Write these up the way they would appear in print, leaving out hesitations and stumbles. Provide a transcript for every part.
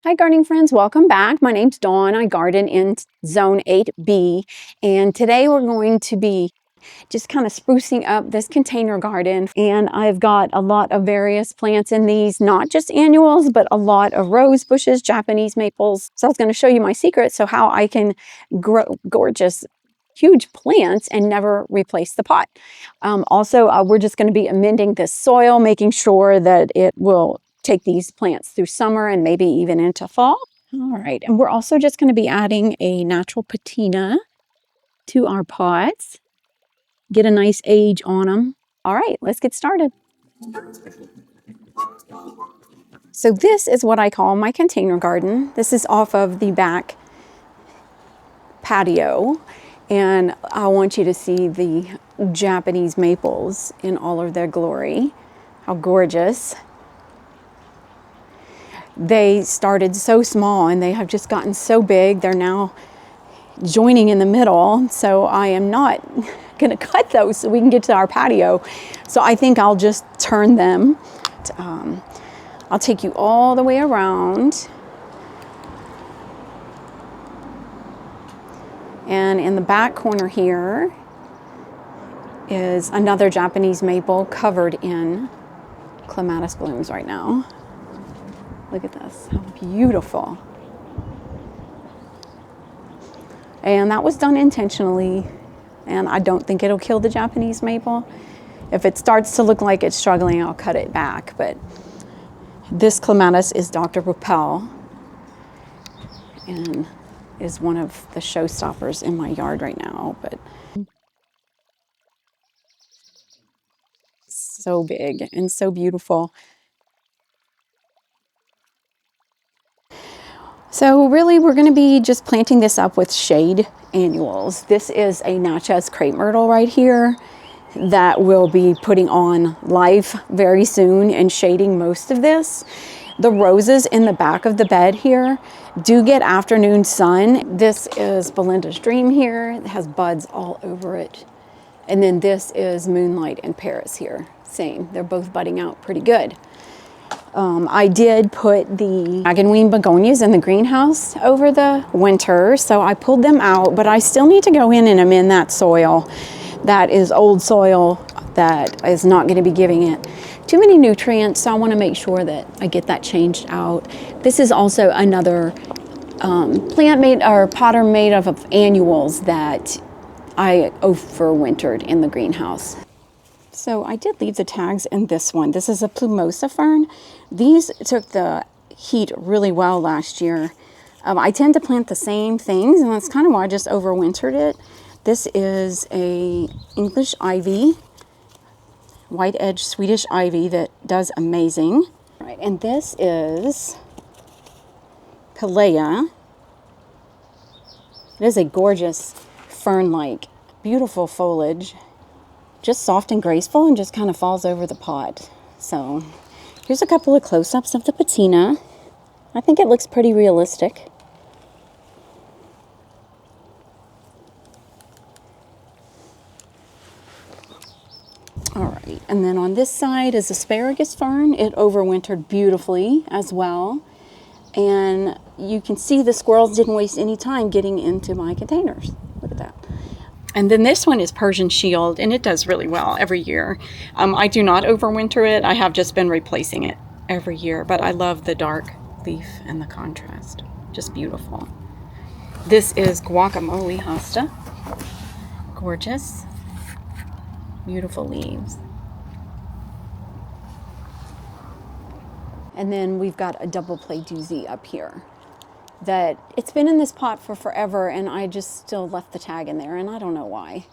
Hi gardening friends, welcome back. My name's Dawn. I garden in zone 8B, and today we're going to be just kind of sprucing up this container garden. And I've got a lot of various plants in these, not just annuals, but a lot of rose bushes, Japanese maples. So I was going to show you my secret, so how I can grow gorgeous huge plants and never replace the pot. Also, we're just going to be amending this soil, making sure that it will take these plants through summer and maybe even into fall. All right, and we're also just going to be adding a natural patina to our pots. Get a nice age on them. All right, let's get started. So this is what I call my container garden. This is off of the back patio, and I want you to see the Japanese maples in all of their glory. How gorgeous. They started so small and they have just gotten so big. They're now joining in the middle, so I am not going to cut those so we can get to our patio. So I think I'll just turn them. I'll take you all the way around. And in the back corner here is another Japanese maple covered in clematis blooms right now. Look at this, how beautiful. And that was done intentionally, and I don't think it'll kill the Japanese maple. If it starts to look like it's struggling, I'll cut it back. But this clematis is Dr. Repot, and is one of the showstoppers in my yard right now. But so big and so beautiful. So really, we're going to be just planting this up with shade annuals. This is a Natchez crepe myrtle right here that will be putting on life very soon and shading most of this. The roses in the back of the bed here do get afternoon sun. This is Belinda's Dream here. It has buds all over it. And then this is Moonlight and Paris here. Same, they're both budding out pretty good. I did put the dragonweed begonias in the greenhouse over the winter, so I pulled them out, but I still need to go in and amend that soil. That is old soil that is not going to be giving it too many nutrients, so I want to make sure that I get that changed out. This is also another plant made or potter made of annuals that I overwintered in the greenhouse. So I did leave the tags in this one. This is a plumosa fern. These took the heat really well last year. I tend to plant the same things, and that's kind of why I just overwintered it. This is a English ivy, white edge Swedish ivy that does amazing. All right, and this is Calea. It is a gorgeous fern-like, beautiful foliage. Just soft and graceful and just kind of falls over the pot. So here's a couple of close-ups of the patina. I think it looks pretty realistic. All right, and then on this side is asparagus fern. It overwintered beautifully as well. And you can see the squirrels didn't waste any time getting into my containers. Look at that. And then this one is Persian Shield, and it does really well every year. I do not overwinter it. I have just been replacing it every year, but I love the dark leaf and the contrast. Just beautiful. This is Guacamole Hosta. Gorgeous. Beautiful leaves. And then we've got a double play doozy up here that it's been in this pot for forever, and I just still left the tag in there, and I don't know why.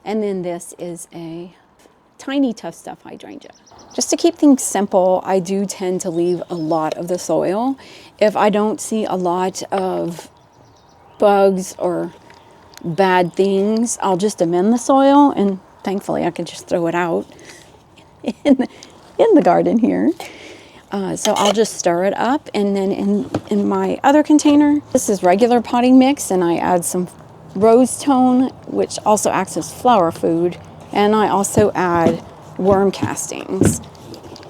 And then this is a tiny tough stuff hydrangea. Just to keep things simple, I do tend to leave a lot of the soil. If I don't see a lot of bugs or bad things, I'll just amend the soil, and thankfully I can just throw it out in the garden here. So I'll just stir it up, and then in my other container, this is regular potting mix, and I add some rose tone, which also acts as flower food, and I also add worm castings.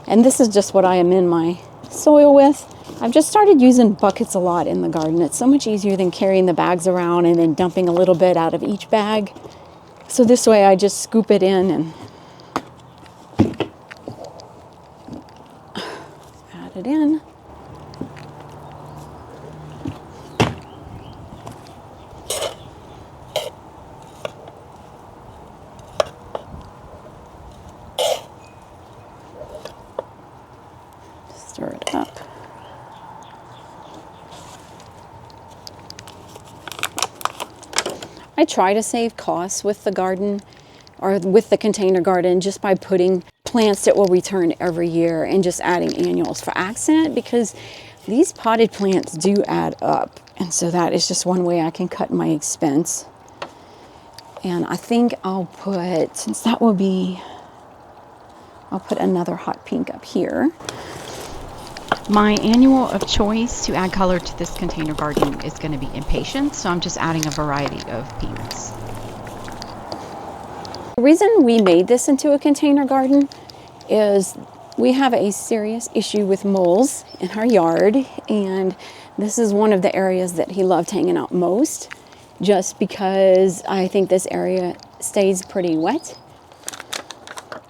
And this is just what I amend my soil with. I've just started using buckets a lot in the garden. It's so much easier than carrying the bags around and then dumping a little bit out of each bag. So this way I just scoop it in and add it in. Stir it up. I try to save costs with the garden or with the container garden just by putting plants that will return every year and just adding annuals for accent, because these potted plants do add up. And so that is just one way I can cut my expense. And I think I'll put, since that will be, I'll put another hot pink up here. My annual of choice to add color to this container garden is going to be Impatiens, so I'm just adding a variety of pinks. The reason we made this into a container garden is we have a serious issue with moles in our yard, and this is one of the areas that he loved hanging out most, just because I think this area stays pretty wet.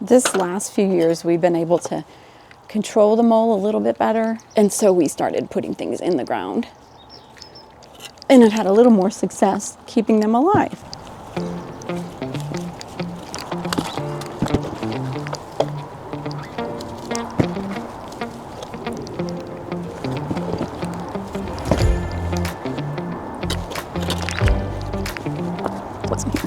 This last few years we've been able to control the mole a little bit better, and so we started putting things in the ground, and I've had a little more success keeping them alive. What's in here?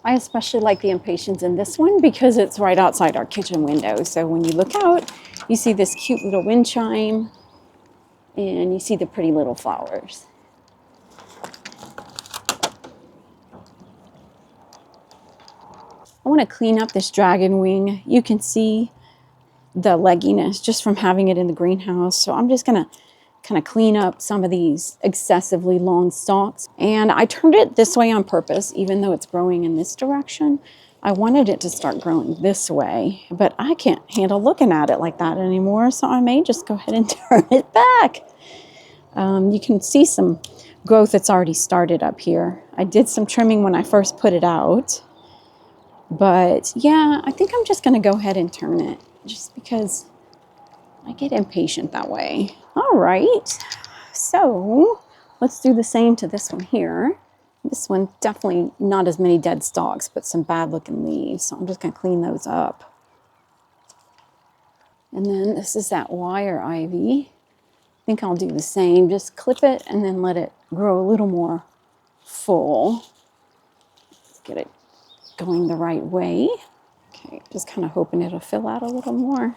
I especially like the Impatiens in this one because it's right outside our kitchen window. So when you look out, you see this cute little wind chime and you see the pretty little flowers. I want to clean up this dragon wing. You can see the legginess just from having it in the greenhouse. So I'm just going to kind of clean up some of these excessively long stalks. And I turned it this way on purpose, even though it's growing in this direction. I wanted it to start growing this way, but I can't handle looking at it like that anymore. So I may just go ahead and turn it back. You can see some growth that's already started up here. I did some trimming when I first put it out. But yeah, I think I'm just going to go ahead and turn it just because I get impatient that way. All right, so let's do the same to this one here. This one, definitely not as many dead stalks, but some bad looking leaves. So I'm just going to clean those up. And then this is that wire ivy. I think I'll do the same. Just clip it and then let it grow a little more full. Let's get it going the right way. Okay, just kind of hoping it'll fill out a little more.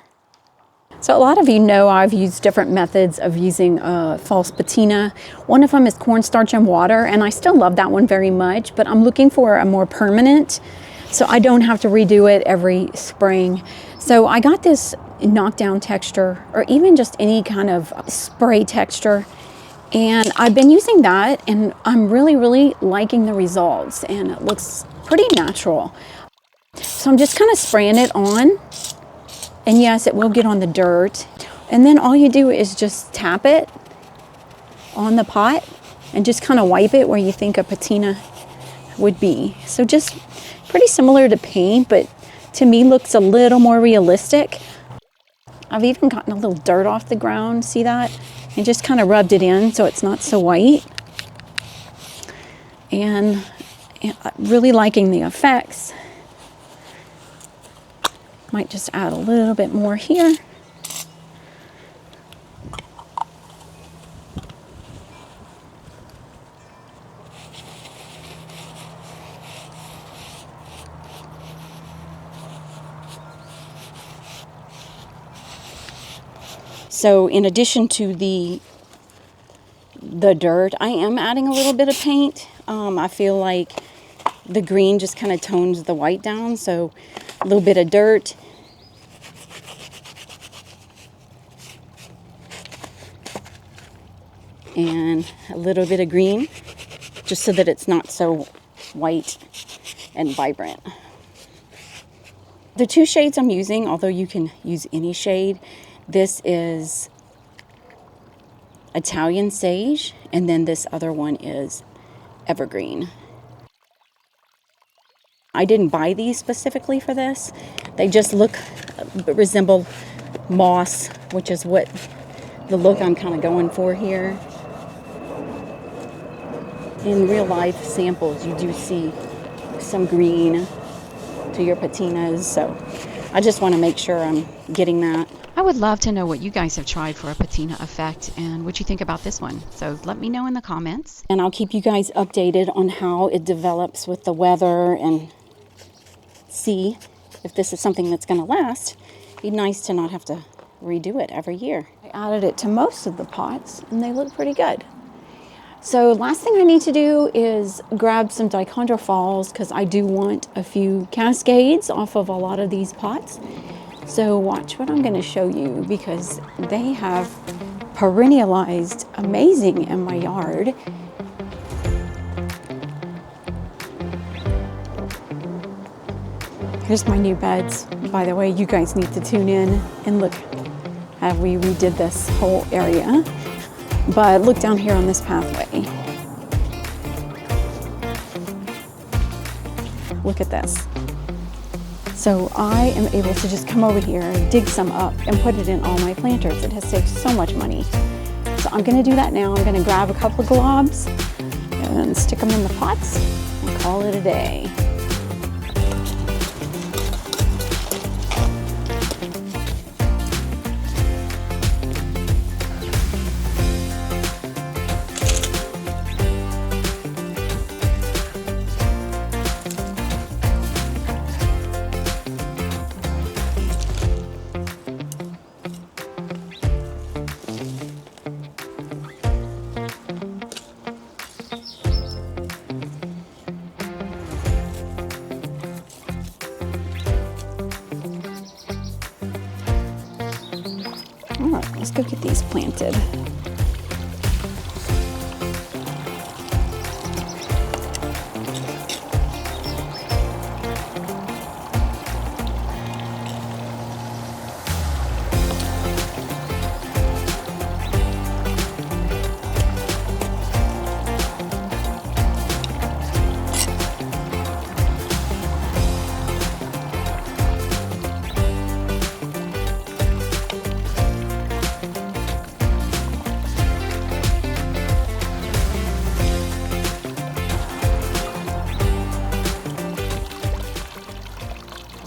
So a lot of you know I've used different methods of using false patina. One of them is cornstarch and water, and I still love that one very much, but I'm looking for a more permanent, so I don't have to redo it every spring. So I got this knockdown texture, or even just any kind of spray texture, and I've been using that, and I'm really liking the results, and it looks pretty natural. So I'm just kind of spraying it on. And yes, it will get on the dirt. And then all you do is just tap it on the pot and just kind of wipe it where you think a patina would be. So just pretty similar to paint, but to me looks a little more realistic. I've even gotten a little dirt off the ground, see that? And just kind of rubbed it in so it's not so white. And really liking the effects. Might just add a little bit more here. So in addition to the dirt, I am adding a little bit of paint. I feel like the green just kind of tones the white down, so a little bit of dirt. And a little bit of green, just so that it's not so white and vibrant. The two shades I'm using, although you can use any shade, this is Italian Sage, and then this other one is Evergreen. I didn't buy these specifically for this. They just resemble moss, which is what the look I'm kind of going for here. In real life samples, you do see some green to your patinas, so I just want to make sure I'm getting that. I would love to know what you guys have tried for a patina effect and what you think about this one. So let me know in the comments. And I'll keep you guys updated on how it develops with the weather and see if this is something that's going to last. It'd be nice to not have to redo it every year. I added it to most of the pots and they look pretty good. So last thing I need to do is grab some dicondra falls because I do want a few cascades off of a lot of these pots. So watch what I'm going to show you because they have perennialized amazing in my yard. Here's my new beds. By the way, you guys need to tune in and look how we redid this whole area. But look down here on this pathway. Look at this. So I am able to just come over here and dig some up and put it in all my planters. It has saved so much money. So I'm gonna do that now. I'm gonna grab a couple of globs and stick them in the pots and call it a day. All right, let's go get these planted.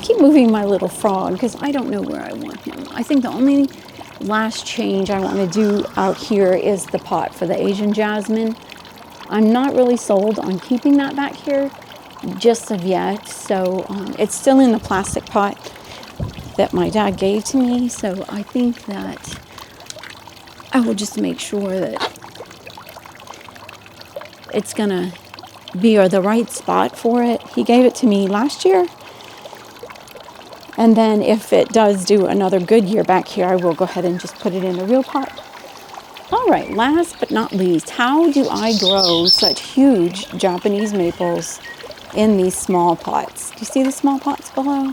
Keep moving my little frog because I don't know where I want him. I think the only last change I want to do out here is the pot for the Asian jasmine. I'm not really sold on keeping that back here just of yet. So it's still in the plastic pot that my dad gave to me. So I think that I will just make sure that it's gonna be the right spot for it. He gave it to me last year. And then if it does do another good year back here, I will go ahead and just put it in a real pot. All right, last but not least, how do I grow such huge Japanese maples in these small pots? Do you see the small pots below?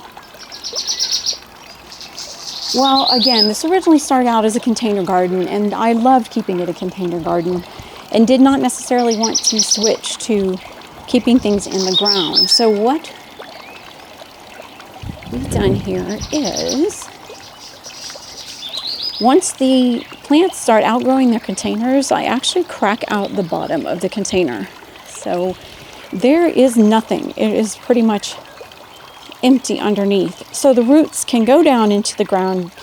Well, again, this originally started out as a container garden, and I loved keeping it a container garden and did not necessarily want to switch to keeping things in the ground. So what we've done here is, once the plants start outgrowing their containers, I actually crack out the bottom of the container. So there is nothing. It is pretty much empty underneath. So the roots can go down into the ground,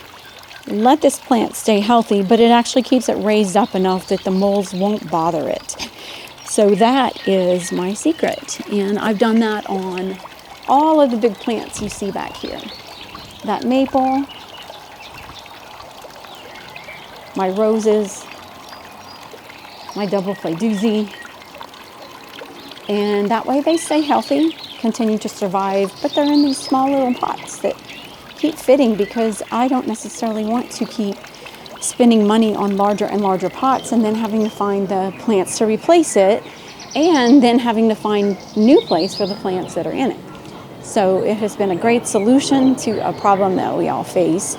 let this plant stay healthy, but it actually keeps it raised up enough that the moles won't bother it. So that is my secret. And I've done that on all of the big plants you see back here. That maple, my roses, my double play doozy. And that way they stay healthy, continue to survive, but they're in these small little pots that keep fitting, because I don't necessarily want to keep spending money on larger and larger pots and then having to find the plants to replace it, and then having to find new place for the plants that are in it. So it has been a great solution to a problem that we all face,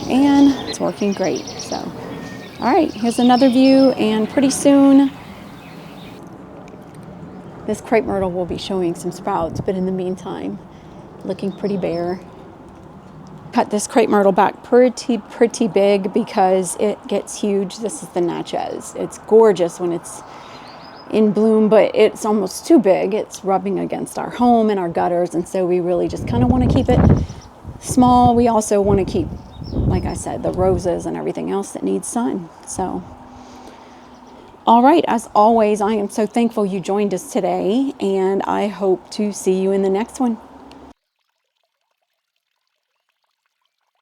and it's working great. So, all right, here's another view, and pretty soon this crepe myrtle will be showing some sprouts, but in the meantime, looking pretty bare. Cut this crepe myrtle back pretty big because it gets huge. This is the Natchez. It's gorgeous when it's in bloom, but it's almost too big. It's rubbing against our home and our gutters, and so we really just kind of want to keep it small. We also want to keep, like I said, the roses and everything else that needs sun. So, all right, as always, I am so thankful you joined us today, and I hope to see you in the next one.